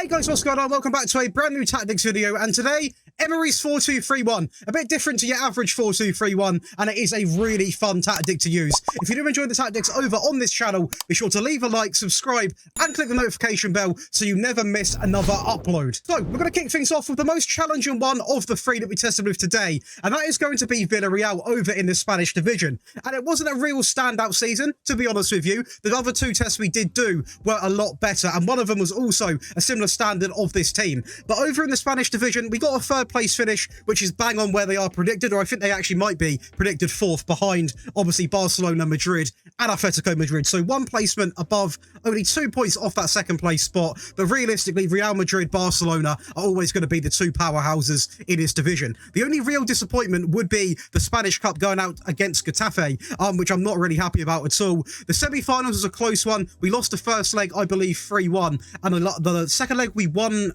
Hey guys, what's going on? Welcome back to a brand new tactics video, and today, EMERY'S 4-2-3-1. A bit different to your average 4-2-3-1, and it is a really fun tactic to use. If you do enjoy the tactics over on this channel, be sure to leave a like, subscribe, and click the notification bell so you never miss another upload. So, we're going to kick things off with the most challenging one of the three that we tested with today, and that is going to be Villarreal over in the Spanish division. And it wasn't a real standout season, to be honest with you. The other two tests we did do were a lot better, and one of them was also a similar standard of this team. But over in the Spanish division, we got a third place finish, which is bang on where they are predicted, or I think they actually might be predicted fourth behind, obviously, Barcelona, Madrid, and Atletico Madrid. So one placement above, only 2 points off that second place spot. But realistically, Real Madrid, Barcelona are always going to be the two powerhouses in this division. The only real disappointment would be the Spanish Cup going out against Getafe, which I'm not really happy about at all. The semi-finals was a close one. We lost the first leg, I believe, 3-1, and the second leg we won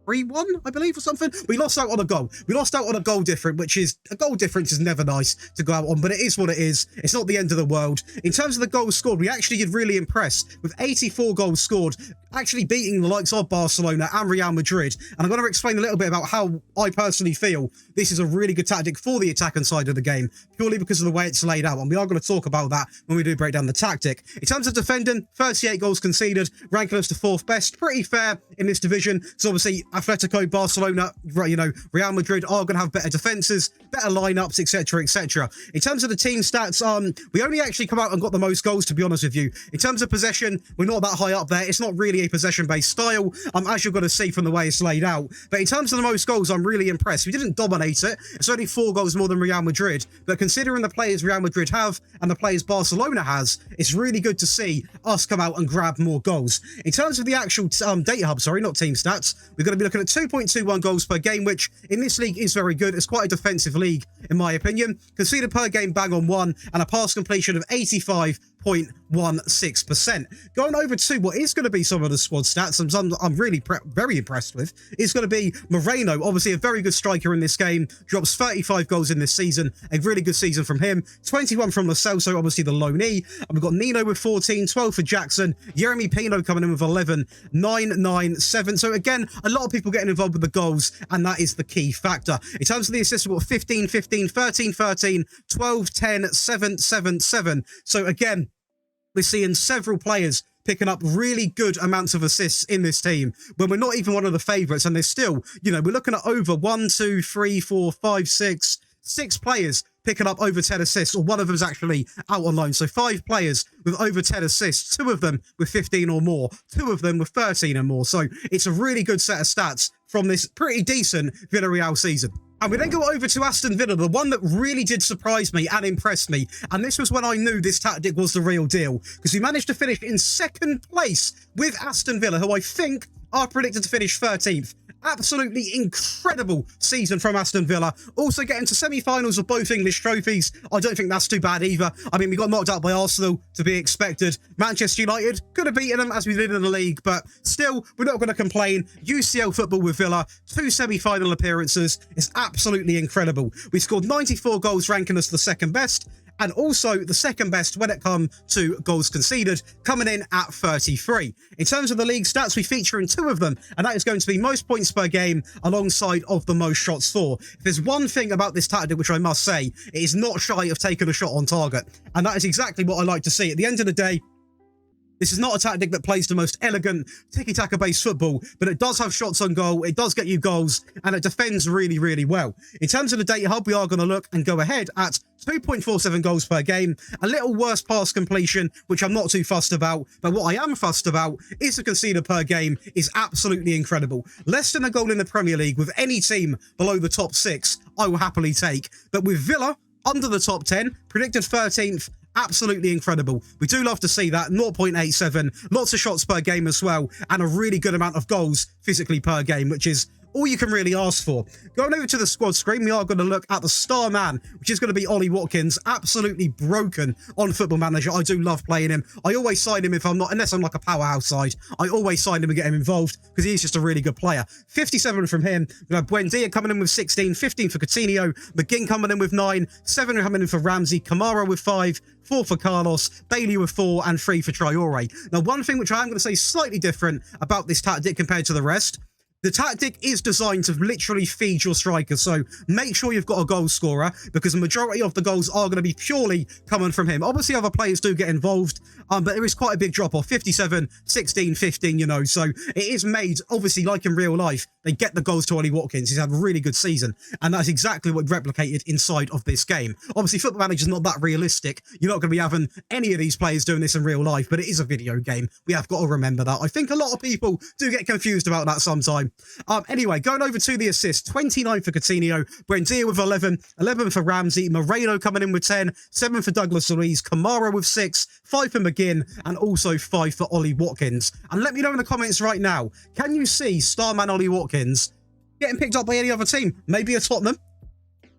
3-1, I believe, or something. We lost out on a goal. We lost out on a goal difference, which is, a goal difference is never nice to go out on, but it is what it is. It's not the end of the world. In terms of the goals scored, we actually did really impressed with 84 goals scored, actually beating the likes of Barcelona and Real Madrid. And I'm going to explain a little bit about how I personally feel this is a really good tactic for the attacking side of the game, purely because of the way it's laid out. And we are going to talk about that when we do break down the tactic. In terms of defending, 38 goals conceded, ranking us to fourth best. Pretty fair in this division. So obviously, Atletico, Barcelona, Real Madrid are going to have better defenses, better lineups, etc., etc. In terms of the team stats, we only actually come out and got the most goals, to be honest with you. In terms of possession, we're not that high up there. It's not really a possession-based style, as you're going to see from the way it's laid out. But in terms of the most goals, I'm really impressed. We didn't dominate it. It's only 4 goals more than Real Madrid. But considering the players Real Madrid have and the players Barcelona has, it's really good to see us come out and grab more goals. In terms of the actual data hub, sorry, not team stats, we're going to be looking at 2.21 goals per game, which in this league is very good. It's quite a defensive league, in my opinion. Conceded per game, bang on 1, and a pass completion of 85.16%. Going over to what is going to be some of the squad stats, I'm really very impressed with, is going to be Moreno, obviously a very good striker in this game, drops 35 goals in this season, a really good season from him, 21 from Lo Celso, obviously the loanee, and we've got Nino with 14, 12 for Jackson, Jeremy Pino coming in with 11, 9, 9, 7, so again, a lot of people getting involved with the goals, and that is the key factor. In terms of the assists, we've got 15, 15, 13, 13, 12, 10, 7, 7, 7, so again, we're seeing several players picking up really good amounts of assists in this team when we're not even one of the favourites, and there's still, we're looking at over 1, 2, 3, 4, 5, 6 players picking up over 10 assists, or one of them's actually out on loan. So 5 players with over 10 assists, 2 of them with 15 or more, 2 of them with 13 or more. So it's a really good set of stats from this pretty decent Villarreal season. And we then go over to Aston Villa, the one that really did surprise me and impress me. And this was when I knew this tactic was the real deal, because we managed to finish in second place with Aston Villa, who I think are predicted to finish 13th. Absolutely incredible season from Aston Villa. Also getting to semi-finals of both English trophies. I don't think that's too bad either. I mean, we got knocked out by Arsenal, to be expected. Manchester United could have beaten them as we did in the league, but still, we're not going to complain. UCL football with Villa, 2 semi-final appearances. It's absolutely incredible. We scored 94 goals, ranking us the second best, and also the second best when it comes to goals conceded, coming in at 33. In terms of the league stats, we feature in 2 of them, and that is going to be most points per game alongside of the most shots for. If there's one thing about this tactic which I must say, it is not shy of taking a shot on target, and that is exactly what I like to see. At the end of the day, this is not a tactic that plays the most elegant tiki-taka based football, but it does have shots on goal, it does get you goals, and it defends really, really well. In terms of the data hub, we are going to look and go ahead at 2.47 goals per game, a little worse pass completion, which I'm not too fussed about, but what I am fussed about is the conceded per game is absolutely incredible. Less than a goal in the Premier League with any team below the top 6, I will happily take. But with Villa, under the top 10, predicted 13th, absolutely incredible. We do love to see that. 0.87, lots of shots per game as well, and a really good amount of goals physically per game, which is all you can really ask for. Going over to the squad screen, we are going to look at the star man, which is going to be Ollie Watkins. Absolutely broken on Football Manager. I do love playing him. I always sign him if I'm not, unless I'm like a powerhouse side, I always sign him and get him involved because he is just a really good player. 57 from him. We have Buendia coming in with 16, 15 for Coutinho, McGinn coming in with 9, 7 coming in for Ramsey, Kamara with 5, 4 for Carlos, Bailey with 4, and 3 for Traore. Now, one thing which I am going to say is slightly different about this tactic compared to the rest, the tactic is designed to literally feed your striker, so make sure you've got a goal scorer because the majority of the goals are going to be purely coming from him. Obviously, other players do get involved, but there is quite a big drop-off, 57, 16, 15, you know, so it is made, obviously, like in real life, they get the goals to Ollie Watkins. He's had a really good season, and that's exactly what replicated inside of this game. Obviously, Football Manager's not that realistic. You're not going to be having any of these players doing this in real life, but it is a video game. We have got to remember that. I think a lot of people do get confused about that sometimes. Anyway, going over to the assists, 29 for Coutinho, Buendia with 11, 11 for Ramsey, Moreno coming in with 10, 7 for Douglas Luiz, Kamara with 6, 5 for McGinn, and also 5 for Ollie Watkins. And let me know in the comments right now, can you see Starman Ollie Watkins getting picked up by any other team? Maybe a Tottenham?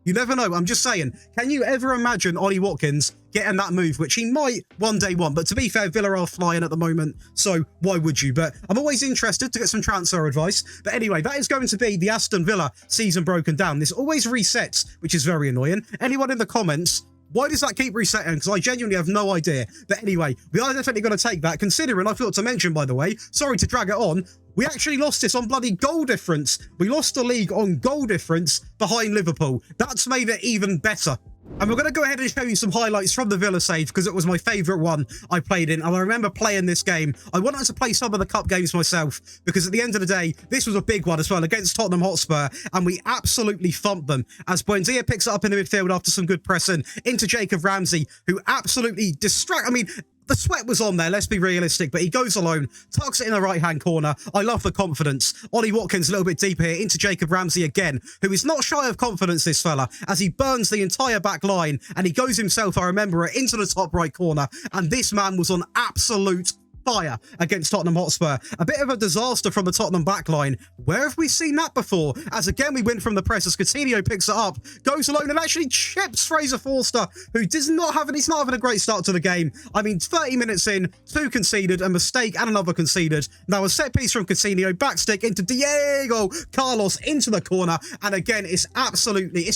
You never know. I'm just saying, can you ever imagine Ollie Watkins getting that move, which he might one day want? But to be fair, Villa are flying at the moment, so why would you? But I'm always interested to get some transfer advice. But anyway, that is going to be the Aston Villa season broken down. This always resets, which is very annoying. Anyone in the comments, why does that keep resetting? Because I genuinely have no idea. But anyway, we are definitely going to take that, considering I forgot to mention, by the way, sorry to drag it on, we actually lost this on bloody goal difference. We lost the league on goal difference behind Liverpool. That's made it even better. And we're going to go ahead and show you some highlights from the Villa save because it was my favourite one I played in. And I remember playing this game. I wanted to play some of the cup games myself because at the end of the day, this was a big one as well against Tottenham Hotspur. And we absolutely thumped them as Buendia picks it up in the midfield after some good pressing into Jacob Ramsey, who absolutely I mean, the sweat was on there, let's be realistic, but he goes alone, tucks it in the right-hand corner. I love the confidence. Ollie Watkins a little bit deeper here into Jacob Ramsey again, who is not shy of confidence, this fella, as he burns the entire back line, and he goes himself, I remember it, into the top right corner, and this man was on absolute fire against Tottenham Hotspur. A bit of a disaster from the Tottenham backline. Where have we seen that before? As again we win from the press as Coutinho picks it up, goes alone and actually chips Fraser Forster, who he's not having a great start to the game. I mean, 30 minutes in, 2 conceded, a mistake and another conceded. Now a set piece from Coutinho, backstick into Diego Carlos into the corner, and again it's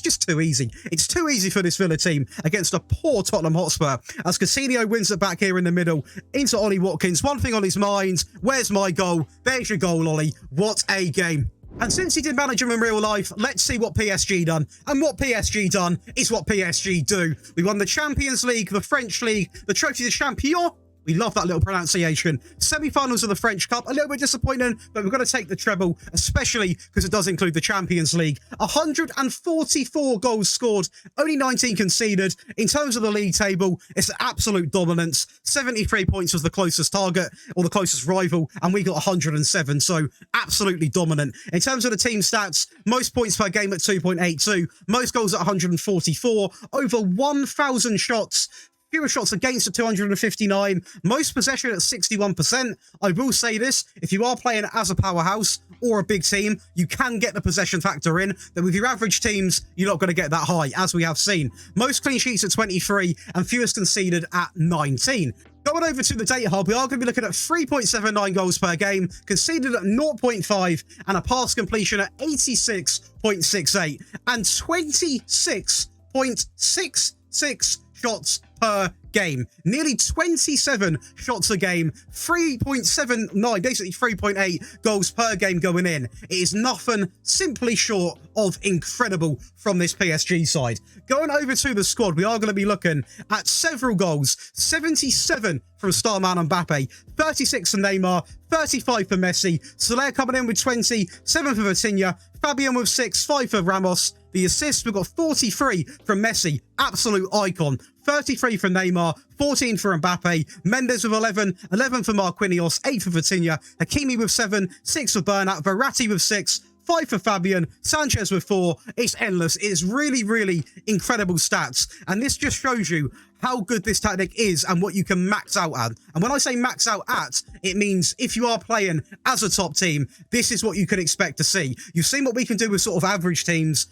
just too easy. It's too easy for this Villa team against a poor Tottenham Hotspur as Coutinho wins it back here in the middle into Ollie Watkins. One thing on his mind, where's my goal? There's your goal, Ollie. What a game. And since he did manage him in real life, let's see what PSG done. And what PSG done is what PSG do. We won the Champions League, the French League, the Trophy de Champion. We love that little pronunciation. Semi-finals of the French Cup. A little bit disappointing, but we're going to take the treble, especially because it does include the Champions League. 144 goals scored, only 19 conceded. In terms of the league table, it's an absolute dominance. 73 points was the closest target, or the closest rival, and we got 107, so absolutely dominant. In terms of the team stats, most points per game at 2.82, most goals at 144, over 1,000 shots, fewer shots against at 259, most possession at 61%. I will say this, if you are playing as a powerhouse or a big team, you can get the possession factor in, but with your average teams, you're not going to get that high, as we have seen. Most clean sheets at 23 and fewest conceded at 19. Going over to the data hub, we are going to be looking at 3.79 goals per game, conceded at 0.5, and a pass completion at 86.68, and 26.66 shots per game. Nearly 27 shots a game, 3.79, basically 3.8 goals per game going in. It is nothing simply short of incredible from this PSG side. Going over to the squad, we are going to be looking at several goals. 77 from Starman Mbappe, 36 for Neymar, 35 for Messi, Soler coming in with 20, 7 for Vitinha, Fabian with 6, 5 for Ramos. The assists, we've got 43 from Messi, absolute icon, 33 for Neymar, 14 for Mbappe, Mendes with 11, 11 for Marquinhos, 8 for Vitinha, Hakimi with 7, 6 for Bernat, Verratti with 6, 5 for Fabian, Sanchez with 4. It's endless. It's really, really incredible stats. And this just shows you how good this tactic is and what you can max out at. And when I say max out at, it means if you are playing as a top team, this is what you can expect to see. You've seen what we can do with sort of average teams.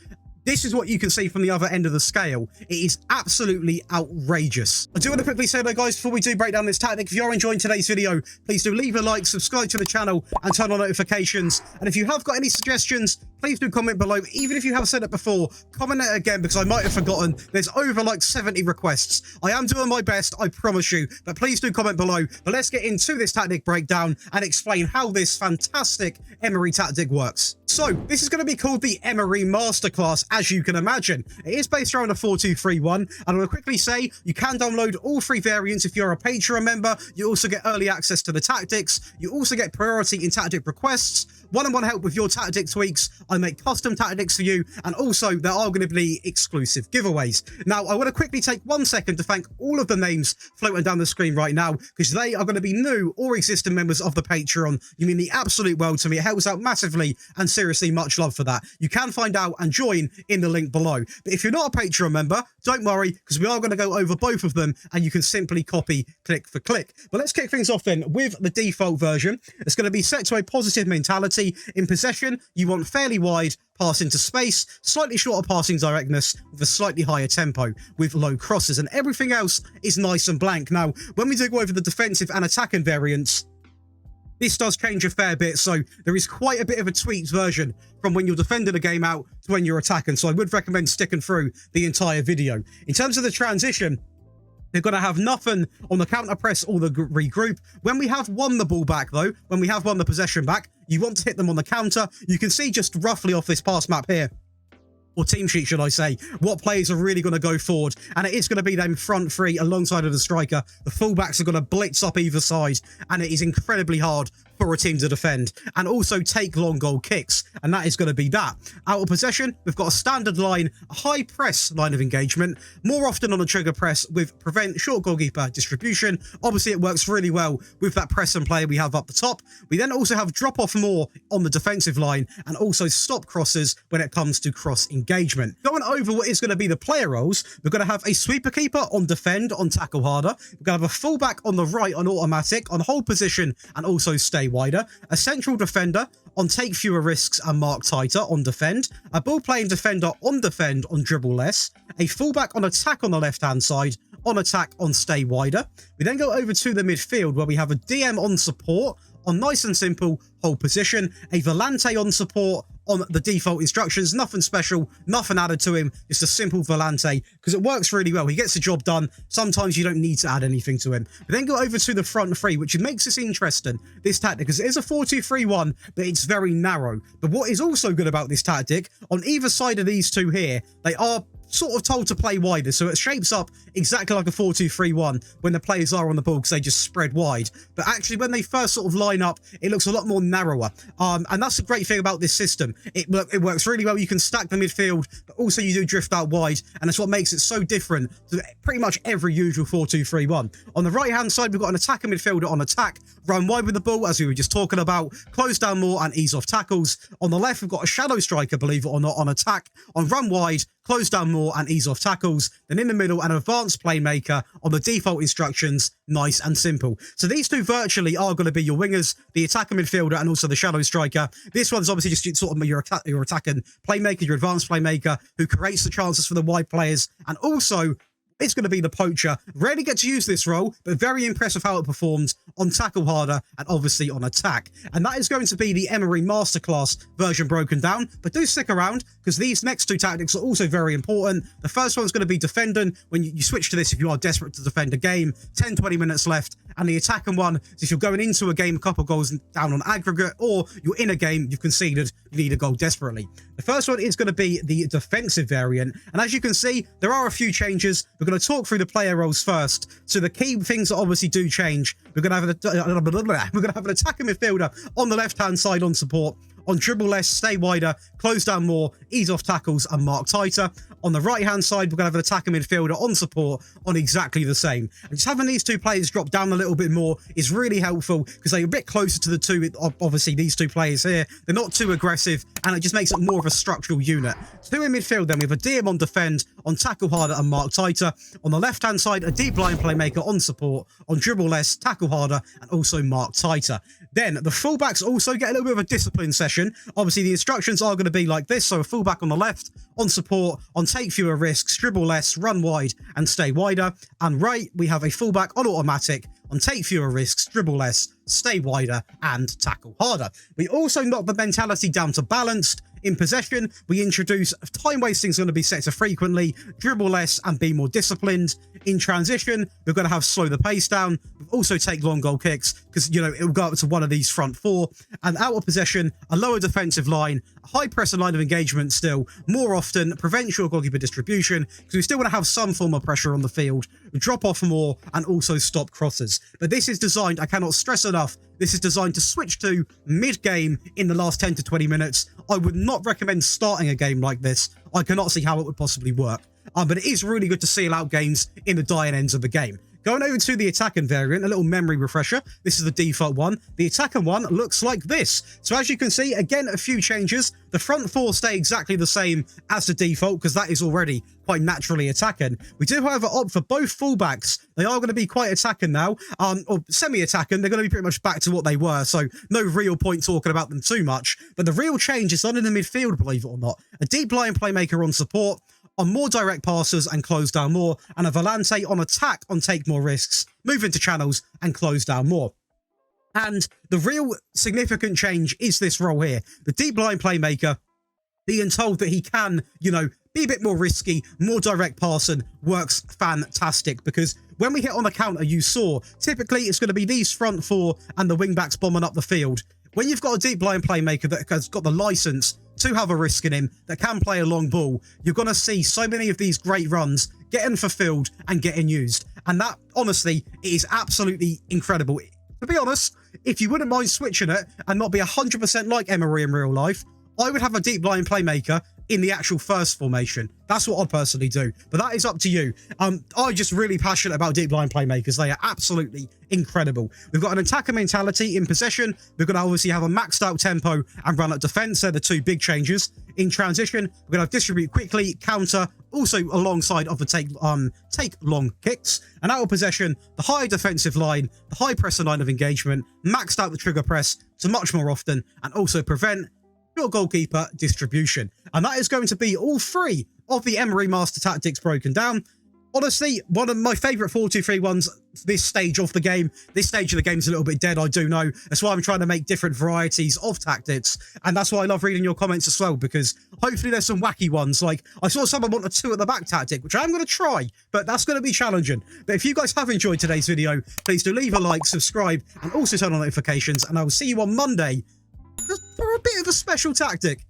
This is what you can see from the other end of the scale. It is absolutely outrageous. I do want to quickly say though, guys, before we do break down this tactic, if you're enjoying today's video, please do leave a like, subscribe to the channel, and turn on notifications. And if you have got any suggestions, please do comment below. Even if you have said it before, comment it again, because I might have forgotten. There's over like 70 requests. I am doing my best, I promise you, but please do comment below. But let's get into this tactic breakdown and explain how this fantastic Emery tactic works. So, this is going to be called the Emery Masterclass, as you can imagine. It is based around a 4-2-3-1, and I will quickly say, you can download all 3 variants if you're a Patreon member. You also get early access to the tactics. You also get priority in tactic requests, one-on-one help with your tactic tweaks. I make custom tactics for you, and also there are going to be exclusive giveaways. Now, I want to quickly take 1 second to thank all of the names floating down the screen right now, because they are going to be new or existing members of the Patreon. You mean the absolute world to me. It helps out massively, and seriously, much love for that. You can find out and join in the link below. But if you're not a Patreon member, don't worry, because we are going to go over both of them, and you can simply copy click for click. But let's kick things off then with the default version. It's going to be set to a positive mentality. In possession, you want fairly wide pass into space, slightly shorter passing directness with a slightly higher tempo with low crosses, and everything else is nice and blank. Now, when we do go over the defensive and attacking variants, this does change a fair bit, so there is quite a bit of a tweaked version from when you're defending a game out to when you're attacking, so I would recommend sticking through the entire video. In terms of the transition, they're going to have nothing on the counter press or the regroup. When we have won the ball back, though, when we have won the possession back, you want to hit them on the counter. You can see just roughly off this pass map here, or team sheet, should I say, what players are really going to go forward. And it is going to be them front three alongside of the striker. The fullbacks are going to blitz up either side, and it is incredibly hard for a team to defend and also take long goal kicks, and that is going to be that. Out of possession, we've got a standard line, a high press line of engagement, more often on a trigger press with prevent short goalkeeper distribution. Obviously, it works really well with that press and play we have up the top. We then also have drop off more on the defensive line and also stop crosses when it comes to cross engagement. Going over what is going to be the player roles, we're going to have a sweeper keeper on defend, on tackle harder. We're going to have a fullback on the right on automatic, on hold position, and also stay wider, a central defender on take fewer risks and mark tighter on defend, a ball playing defender on defend on dribble less, a fullback on attack on the left hand side, on attack on stay wider. We then go over to the midfield where we have a DM on support, on nice and simple hold position, a volante on support on the default instructions, nothing special, nothing added to him, just a simple volante because it works really well. He gets the job done. Sometimes you don't need to add anything to him. But then go over to the front three, which makes this interesting, this tactic, because it is a 4-2-3-1, but it's very narrow. But what is also good about this tactic, on either side of these two here, they are sort of told to play wider, so it shapes up exactly like a 4-2-3-1 when the players are on the ball because they just spread wide. But actually, when they first sort of line up, it looks a lot more narrower, and that's the great thing about this system. It works really well. You can stack the midfield, but also you do drift out wide, and that's what makes it so different to pretty much every usual 4-2-3-1. On the right hand side, we've got an attacker midfielder on attack, run wide with the ball as we were just talking about, close down more and ease off tackles. On the left, we've got a shadow striker, believe it or not, on attack, on run wide, close down more and ease off tackles. Then in the middle, an advanced playmaker on the default instructions, nice and simple. So these two virtually are going to be your wingers, the attacker midfielder and also the shadow striker. This one's obviously just sort of your attacking playmaker, your advanced playmaker who creates the chances for the wide players, and also it's going to be the poacher. Rarely get to use this role, but very impressive how it performs on tackle harder and obviously on attack. And that is going to be the Emery Masterclass version broken down. But do stick around because these next two tactics are also very important. The first one's going to be defending. When you switch to this, if you are desperate to defend a game, 10-20 minutes left. And the attacking one is if you're going into a game a couple goals down on aggregate, or you're in a game you've conceded, you need a goal desperately. The first one is going to be the defensive variant. And as you can see, there are a few changes. We're going to talk through the player roles first. So the key things that obviously do change, we're going to have an attacking midfielder on the left-hand side on support, on dribble less, stay wider, close down more, ease off tackles and mark tighter. On the right-hand side, we're going to have an attacker midfielder on support on exactly the same. And just having these two players drop down a little bit more is really helpful because they're a bit closer to the two, obviously, these two players here. They're not too aggressive, and it just makes it more of a structural unit. Two in midfield, then we have a DM on defend, on tackle harder and mark tighter. On the left-hand side, a deep line playmaker on support, on dribble less, tackle harder, and also mark tighter. Then the fullbacks also get a little bit of a discipline session. Obviously, the instructions are going to be like this. So a fullback on the left, on support, on take fewer risks, dribble less, run wide, and stay wider. And right, we have a fullback on automatic, on take fewer risks, dribble less, stay wider, and tackle harder. We also knock the mentality down to balanced. In possession, we introduce time wasting is going to be set to frequently, dribble less, and be more disciplined. In transition, we're going to have slow the pace down. We also take long goal kicks because, you know, it will go up to one of these front four. And out of possession, a lower defensive line, a high press and line of engagement still, more often, prevent your goalkeeper distribution because we still want to have some form of pressure on the field, drop off more, and also stop crosses. But this is designed, I cannot stress enough, this is designed to switch to mid-game in the last 10 to 20 minutes. I would not recommend starting a game like this. I cannot see how it would possibly work. But it is really good to seal out games in the dying ends of the game. Going over to the attacking variant, a little memory refresher. This is the default one. The attacking one looks like this. So as you can see, again, a few changes. The front four stay exactly the same as the default because that is already quite naturally attacking. We do, however, opt for both fullbacks. They are going to be quite attacking now, or semi-attacking. They're going to be pretty much back to what they were, so no real point talking about them too much. But the real change is done in the midfield, believe it or not. A deep line playmaker on support, on more direct passes and close down more, and a volante on attack on take more risks, move into channels and close down more. And the real significant change is this role here. The deep line playmaker being told that he can, you know, be a bit more risky, more direct passing works fantastic because when we hit on the counter, you saw, typically it's going to be these front four and the wing backs bombing up the field. When you've got a deep line playmaker that has got the license to have a risk in him, that can play a long ball, you're going to see so many of these great runs getting fulfilled and getting used. And that, honestly, is absolutely incredible. To be honest, if you wouldn't mind switching it and not be 100% like Emery in real life, I would have a deep line playmaker in the actual first formation. That's what I'd personally do, but that is up to you. I'm just really passionate about deep line playmakers. They are absolutely incredible. We've got an attacker mentality in possession. We're going to obviously have a maxed out tempo and run at defense. They're the two big changes. In transition, we're going to have distribute quickly, counter, also alongside of the take long kicks. And out of possession, the high defensive line, the high press and line of engagement, maxed out the trigger press to much more often, and also prevent your goalkeeper distribution. And that is going to be all three of the Emery Master Tactics broken down. Honestly, one of my favourite 4-2-3 ones this stage of the game. This stage of the game is a little bit dead, I do know. That's why I'm trying to make different varieties of tactics. And that's why I love reading your comments as well, because hopefully there's some wacky ones. Like, I saw someone want a 2 at the back tactic, which I'm going to try, but that's going to be challenging. But if you guys have enjoyed today's video, please do leave a like, subscribe, and also turn on notifications. And I will see you on Monday for a bit of a special tactic.